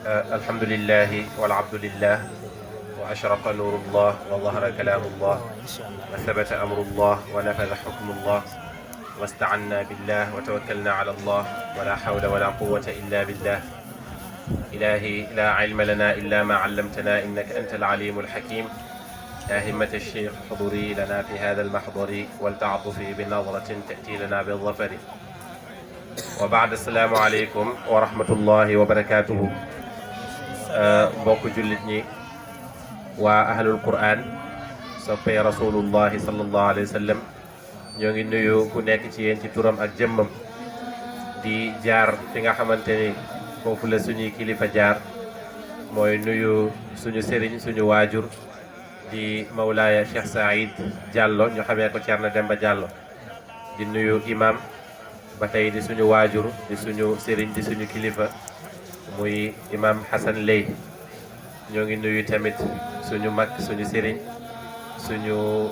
الحمد لله والعبد لله وأشرق نور الله وظهر كلام الله وثبت أمر الله ونفذ حكم الله واستعنا بالله وتوكلنا على الله ولا حول ولا قوة إلا بالله. إلهي لا علم لنا إلا ما علمتنا إنك أنت العليم الحكيم. يا همة الشيخ حضوري لنا في هذا المحضر ولتعطفي بنظرة تأتي لنا بالظفر. وبعد السلام عليكم ورحمة الله وبركاته. mbokk jullit ñi waa ahlul quran soppee rasulullahi sallallahu alayhi wa sallam ñoo ngi nuyu ku nekk ci yéen ci turam ak jëmmam di jaar fi nga xamante ni foofu la suñuy kilifa jaar mooy nuyu suñu sëriñ suñu waajur di Mawlaaya Cheikh Saïd Diallo ñu xamee ko Thierno Demba Diallo di nuyu imam ba tey di suñu waajur di suñu sëriñ di suñu kilifa muy imam Hassan Lay. ñoo ngi nuyu tamit suñu mag suñu sëriñ suñu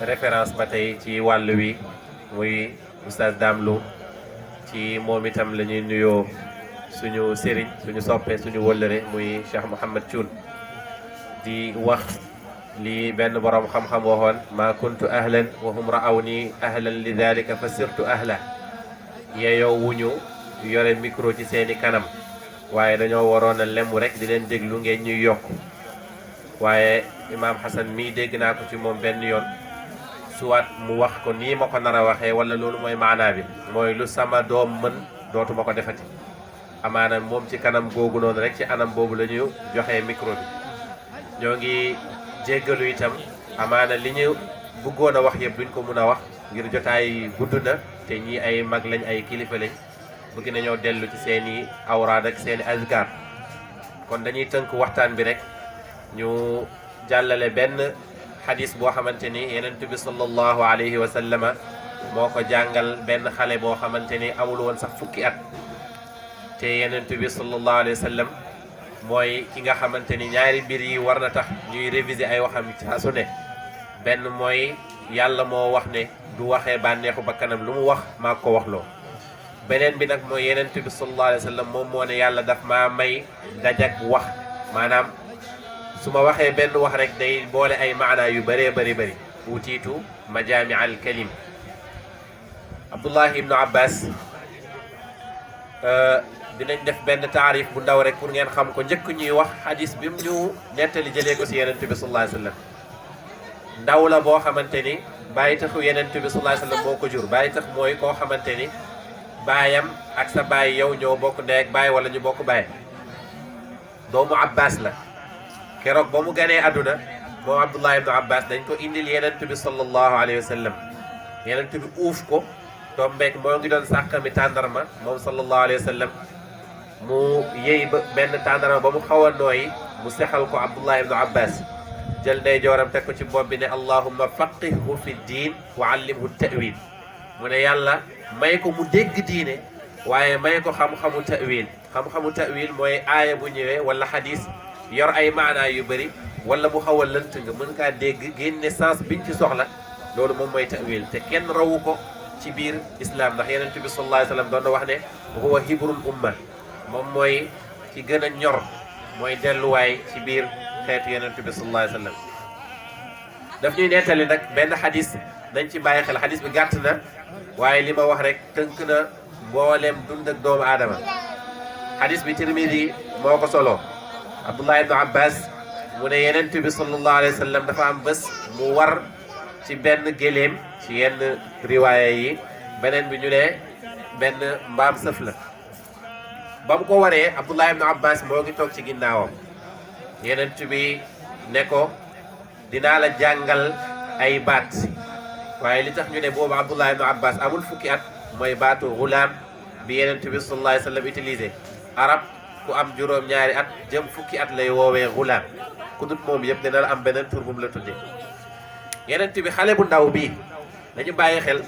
référence ba tey ci wàll wi muy oustaz Damlo ci moom itam la ñuy nuyoo suñu sëriñ suñu soppe suñu wëllëre muy Cheikh Mouhamed Thioune di wax li benn borom xam-xam waxoon ma kuntu ahlan wa hum ra'awni ahlan li dalika fa sirtu ahla. yeeyoo wuñu yore micro ci seeni kanam waaye dañoo waroon a lemu rek di leen déglu ngeen ñuy yokk waaye imaam Hassan mii dégg naa ko ci moom benn yoon suwaat mu wax ko nii ma ko nar a waxee wala loolu mooy maanaa bi mooy lu sama doom mën dootuma ko defati. amaana moom ci kanam googu noonu rek ci anam boobu la ñu joxee micro bi. ñoo ngi jéggalu itam amaana li ñu bëggoon a wax yëpp duñ ko mun a wax ngir jotaay gudd na te ñii ay mag lañ ay kilifa lañ bëgg nañoo dellu ci seeni awraad ak seeni azkar. kon dañuy tënk waxtaan bi rek ñu jàllale benn xadis boo xamante ni Yonent bi sallallahu alayhi wa sallama moo ko jàngal benn xale boo xamante ni amul woon sax fukki at. te Yonent bi sallallahu alayhi wa sallam mooy ki nga xamante ni ñaari mbir yi war na tax ñuy réviser ay waxam saa su ne. benn mooy yàlla moo wax ne du waxee bànneexu bakkanam lu mu wax maa ko waxloo. beneen bi nag mooy Yonent bi sallallahu alayhi wa sallam moom moo ne yàlla daf maa may dajak wax maanaam su ma waxee benn wax rek day boole ay maanaa yu bëree bëri utiitu majaami al kalim. Abdullahi ibnu Abbas dinañ def benn taarif bu ndaw rek pour ngeen xam ko njëkk ñuy wax hadis bi mu ñu nettali jëlee ko si Yonent bi sallallahu alayhi wa sallam. ndaw la boo xamante ni bàyyi taxu Yonent bi sallallahu alayhi wa sallam moo ko jur. bàyyi tax mooy koo xamante ni baayam ak sa baay yow ñoo bokk ndey ak baay wala ñu bokk baay. doomu Abbas la. keroog ba mu ganee àdduna moom Abdullah ibnu Abbas dañ ko indil Yonent bi sallallahu alayhi wa sallam. Yonent bi uuf ko tombeek moo ngi doon sàqami tàndarma moom sallallahu alayhi wa sallam. mu yëy ba benn tàndarma ba mu xaw a nooyi mu sexal ko Abdullah ibnu Abbas jël ndey jooram teg ko ci bopp bi ne allahumma faqihhu fi diin wa allimhu ta'wil. mu ne yàlla may ko mu dégg diine waaye may ko xam-xamu ta'wil. xam-xamu ta'wil mooy aaya bu ñëwee wala xadis yor ay maanaa yu bëri wala bu xaw a lënt nga mën kaa dégg génne sens biñ ci soxla loolu moom mooy ta'wil. te kenn rawu ko ci biir islam ndax Yonent bi sallallahu alayhi wa sallam doon na wax ne huwa hibrul umma moom mooy ci gën a ñor mooy delluwaay ci biir xeetu Yonent bi sallallahu alayhi wa sallam. daf ñuy nettali nag benn xadis dañ ci bàyyi xel xadis bi gàtt na waaye li ma wax rek tënk na mboolem dund ak doomu aadama. xadis bi Tirmidi moo ko solo. Abdullah ibnu Abbas mu ne Yonent bi sallallahu alayhi wa sallam dafa am bés mu war ci benn géléem ci yenn riwaaya yi beneen bi ñu ne benn mbaam sëf la. ba mu ko waree Abdullah ibnu Abbas moo ngi toog ci ginnaawam. Yonent bi ne ko dinaa la jàngal ay baat waaye li tax ñu ne boobu Abdullah ibnu Abbas amul fukki at mooy baatu gulaam bi Yonent bi sallallahu alayhi wa sallam utilisé. arab ku am juróom-ñaari at jëm fukki at lay woowee gulaam ku dut moom yëpp dina la am beneen tur bu mu la tuddee. Yonent bi xale bu ndaw bii dañu bàyyi xel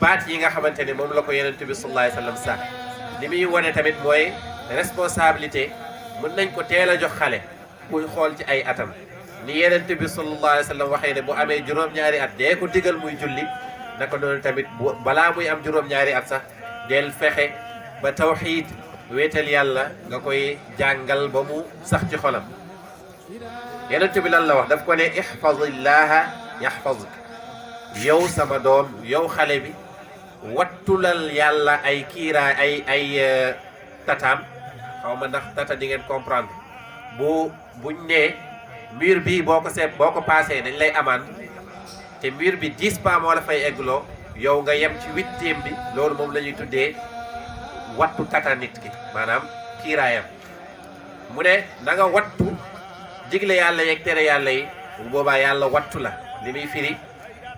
baat yi nga xamante ni moom la ko Yonent bi sallallahu alayhi wa sallam sax li muy wone tamit mooy responsabilité mën nañ ko teel a jox xale kuy xool ci ay atam. ni Yonent bi sallallahu alayhi wa sallam waxee ne bu amee juróom-ñaari at dee ko digal muy julli naka noonu tamit balaa muy am juróom-ñaari at sax del fexe ba tawxiid wéetal yàlla nga koy jàngal ba mu sax ci xolam. Yonent bi lan la wax daf ko ne ihfazillaha yahfazuk, yow sama doom yow xale bi wattulal yàlla ay kiiraay ay tataam. xaw ma ndax tata di ngeen comprendre buñ nee mur bi boo ko paasee dañ lay amande te mur bi 10 pas moo la fay eggloo yow nga yem ci 8e bi loolu moom la ñuy tuddee wattu tata nit ki maanaam kiiraayam. mu ne na nga wattu digle yàlla yeeg tere yàlla yi bu boobaa yàlla wattu la li muy firi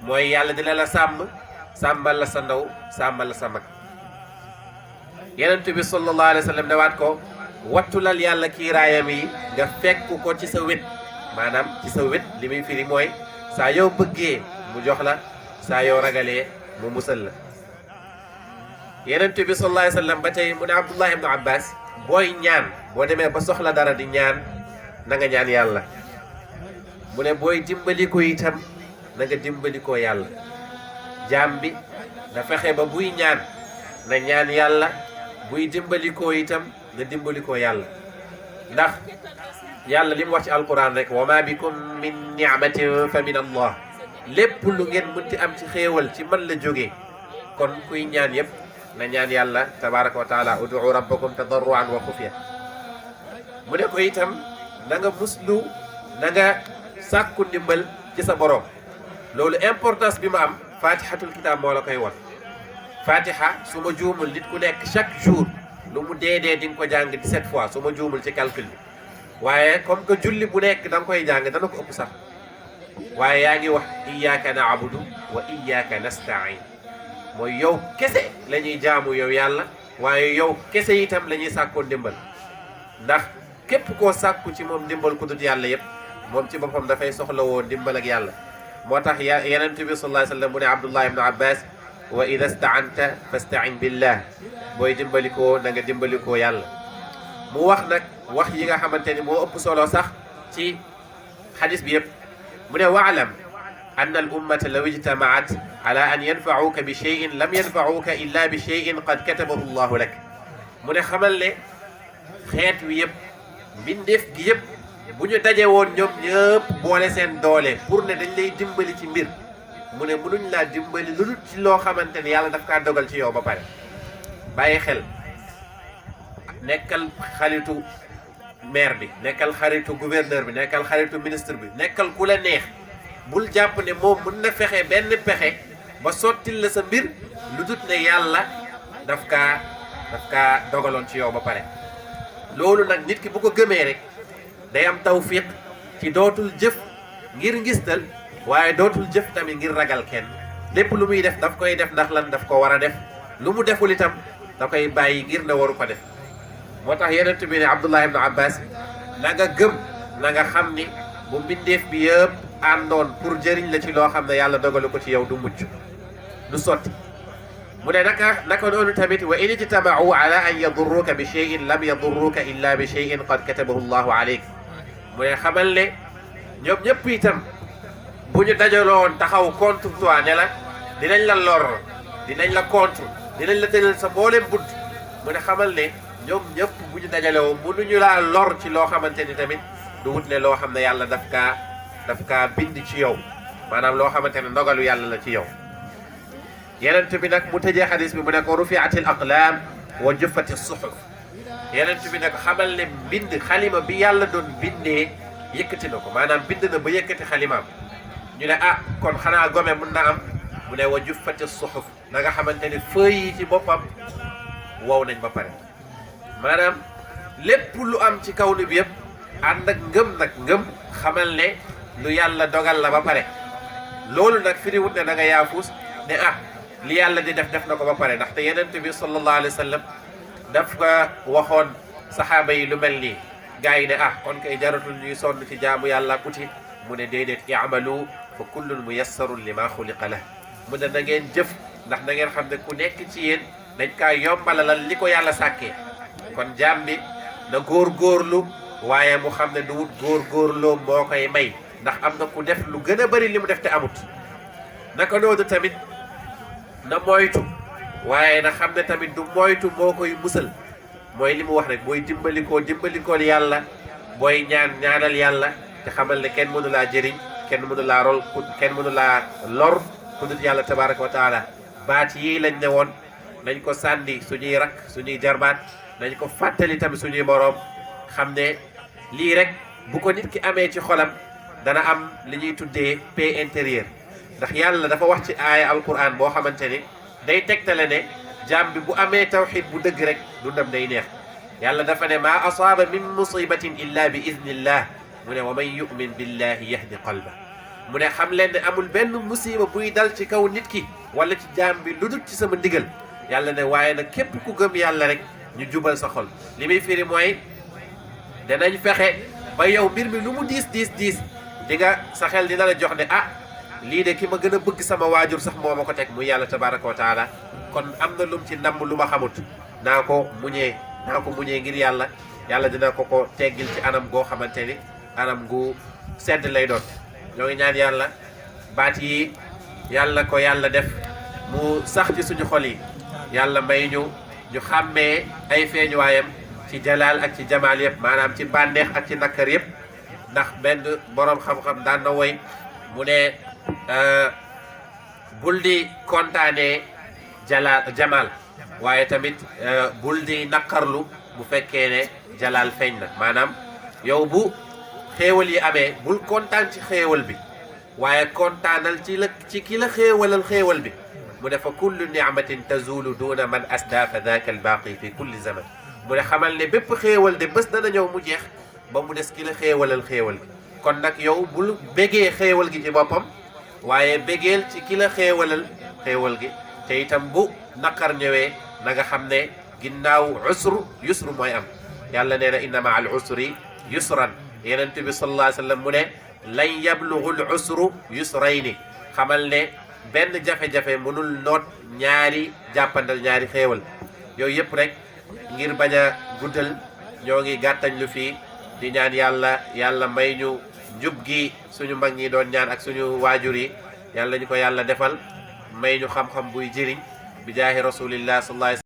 mooy yàlla dina la sàmmal la sa ndaw sàmmal la sa mag. Yonent bi sallallahu alayhi wa sallam ne waat ko wattulal yàlla kiiraayam yi nga fekk ko ci sa wet maanaam ci sa wet li muy firi mooy saa yow bëggee mu jox la saa yow ragalee mu musal la. Yonent bi sallallahu alayhi wa sallam ba tey mu ne Abdullah ibn Abbas booy ñaan boo demee ba soxla dara di ñaan na nga ñaan yàlla. mu ne booy dimbaliko itam na nga dimbalikoo yàlla. jaam bi na fexe ba buy ñaan na ñaan yàlla buy dimbalikoo itam na dimbalikoo yàlla. ndax yàlla li mu wax ci alquran rek wa ma bikum min ni'matin fa min allah, lépp lu ngeen mënti am ci xéewal ci man la jógee. kon kuy ñaan yëpp na ñaan yàlla tabaraka wa taala ud'u rabbakum tadarruan wa xufya. mu ne ko itam na nga muslu na nga sàkku ndimbal ci sa borom. loolu importance bi ma am fatihatul kitab moo la koy won. fatiha su ma juumul nit ku nekk chaque jour lu mu dee di nga ko jàng 17 fois su ma juumul ci calcul bi. waaye comme que julli bu nekk da nga koy jàng dana ko ëpp sax. waaye yaa ngi wax iyyaka na'budu wa iyyaka nasta'in, mooy yow kese la ñuy jaamu yow yàlla waaye yow kese itam la ñuy sàkkoo ndimbal. ndax képp koo sàkku ci moom ndimbal ku dut yàlla yëpp moom ci boppam dafay soxla woo ndimbal ak yàlla. moo tax Yonent bi sallallahu alayhi wa sallam mu ne Abdullah ibn Abbas wa ida sta'anta fasta'in billah, booy dimbalikoo na nga dimbalikoo yàlla. mu wax nag wax yi nga xamante ni moo ëpp solo sax ci xadis bi yëpp. mu ne wa'lam anna al ummata law ijtamaat ala an yanfa'uka bi shay'in lam yanfa'uka illa bi shay'in qad katabahu Allahu lak. mu ne xamal ne xeet wi yëpp mbindeef gi yëpp bu ñu daje woon ñoom ñëpp boole seen doole pour ne dañ lay dimbali ci mbir, mu ne mënuñ laa dimbali lu dul ci loo xamante ne yàlla daf kaa dogal ci yow ba pare. bàyyi xel, nekkal xaritu maire bi, nekkal xaritu gouverneur bi, nekkal xaritu ministre bi, nekkal ku la neex, bul jàpp ne moom mën na fexe benn pexe ba sottil la sa mbir lu dul ne yàlla daf kaa dogaloon ci yow ba pare. loolu nag nit ki bu ko gëmee rek day am tawfiq ci dootul jëf ngir ngistal waaye dootul jëf tamit ngir ragal kenn. lépp lu muy def daf koy def ndax lan daf ko war a def, lu mu deful itam da koy bàyyi ngir ne waru ko def. moo tax Yonent bi ne Abdullah ibn Abbas na nga gëm na nga xam ni bu mbindeef bi yëpp àndoon pour jëriñ la ci loo xam ne yàlla dogalu ko ci yow du mucc du sotti. mu ne naka noonu tamit wa in ijtama'u ala an yadurruka bi shay'in lam yadurruka illa bi shay'in qad katabahu Allahu alayk. mu ne xamal ne ñoom ñëpp itam bu ñu dajaloon taxaw contre toi ne la dinañ la lor dinañ la contre dinañ la tëral sa mboolem bunt, mu ne xamal ne ñoom ñëpp bu ñu dajalewoo mënuñu laa lor ci loo xamante ni tamit du wut ne loo xam ne yàlla daf kaa bind ci yow, maanaam loo xamante ne ndogalu yàlla la ci yow. Yonent bi nag mu tëjee xadis bi mu ne ko rufi'atil aqlaam wa juffati suhuf. Yonent bi nag xamal ne bind xalima bi yàlla doon bindee yëkkati na ko, maanaam bind na ba yëkkati xalimaam. ñu ne ah kon xanaa gome mën na am, mu ne wa juffati suhuf, na nga xamante ne feuilles yi ci boppam wow nañ ba pare. maanaam lépp lu am ci kaw ni bi yëpp ànd ak ngëm xamal ne lu yàlla dogal la ba pare. loolu nag firiwut ne da nga yaafuus ne ah li yàlla di def na ko ba pare, ndaxte Yonent bi sallallahu alayhi wa sallam daf ko waxoon saxaaba yi lu mel nii. gaa yi ne ah kon kay jaratul ñuy sonn ci jaamu yàlla ak uti, mu ne déedéet i'malu fa kullun muyassarun lima xuliqa lah. mu ne na ngeen jëf ndax na ngeen xam ne ku nekk ci yéen dañ kaa yombalalal li ko yàlla sàkkee. kon jaam bi na góorgóorlu waaye mu xam ne du wut góorgóorloo moo koy may, ndax am na ku def lu gën a bari li mu def te amut. naka noonu tamit na moytu waaye na xam ne tamit du moytu moo koy musal. mooy li mu wax rek booy dimbalikool yàlla booy ñaanal yàlla te xamal ne kenn mënu laa jëriñ kenn mënu laa kenn mënu laa lor ku dul yàlla tabaraka wa taala baat yii lañ ne woon nañ ko sànni suñuy rak suñuy jarbaat nañ ko fàttali tamit suñuy moroom xam ne lii rek bu ko nit ki amee ci xolam dana am li ñuy tuddee paix intérieure ndax yàlla dafa wax ci aaya alquran boo xamante ni day tegtale ne jaam bi bu amee tawxid bu dëgg rek dundam day neex yàlla dafa ne maa asaaba min musibatin illa bi idnillah mu ne wa man yumin billahi yahdi qalba mu ne xam leen ne amul benn musiba buy dal ci kaw nit ki wala ci jaam bi lu dul ci sama ndigal yàlla ne waaye nag képp ku gëm yàlla rek ñu jubal sa xol li muy firi mooy danañ fexe ba yow mbir mi lu mu diis di nga sa xel dina la jox ne ah lii de ki ma gën a bëgg sama waajur sax moo ma ko teg muy yàlla tabaraka wa taala kon am na lum ci namm lu ma xamut naa ko muñee ngir yàlla dina ko teggil ci anam goo xamante ni anam gu sedd lay doon ñoo ngi ñaan yàlla baat yi yàlla ko yàlla def mu sax ci suñu xol yi yàlla may ñu xàmmee ay feeñuwaayam ci jalaal ak ci jamaal yëpp maanaam ci bànneex ak ci nakkar yëpp ndax benn boroom xam-xam daan na woy mu ne bul di kontaanee jamaal waaye tamit bul di naqarlu bu fekkee ne jalaal feeñ na maanaam yow bu xéewal yi amee bul kontaan ci xéewal bi waaye kontaanal ci ki la xéewalal xéewal bi mu ne fa kullu ni'matin tazulu duna man asda fa daka albaqi fi kulli zaman mu ne xamal ne bépp xéewal de bés dana ñëw mu jeex ba mu des ki la xéewalal xéewal gi kon nag yow bul bégee xéewal gi ci boppam waaye bégeel ci ki la xéewalal xéewal gi te itam bu naqar ñëwee na nga xam ne ginnaaw yusru mooy am yàlla nee na inna ma al usri yusran yenent bi sallallahu alayhi wa sallam mu ne lan yablugu al usru yusrayni xamal ne benn jafe-jafe mënul noot ñaari jàppandal ñaari xéewal yooyu yëpp rek ngir bañ a guddal ñoo ngi gàttañ lu fii di ñaan yàlla may ñu njub gi suñu mag ñi doon ñaan ak suñu waajur yi yàlla ñu ko yàlla defal may ñu xam-xam buy jëriñ bi jaahi rasulillah sallallahu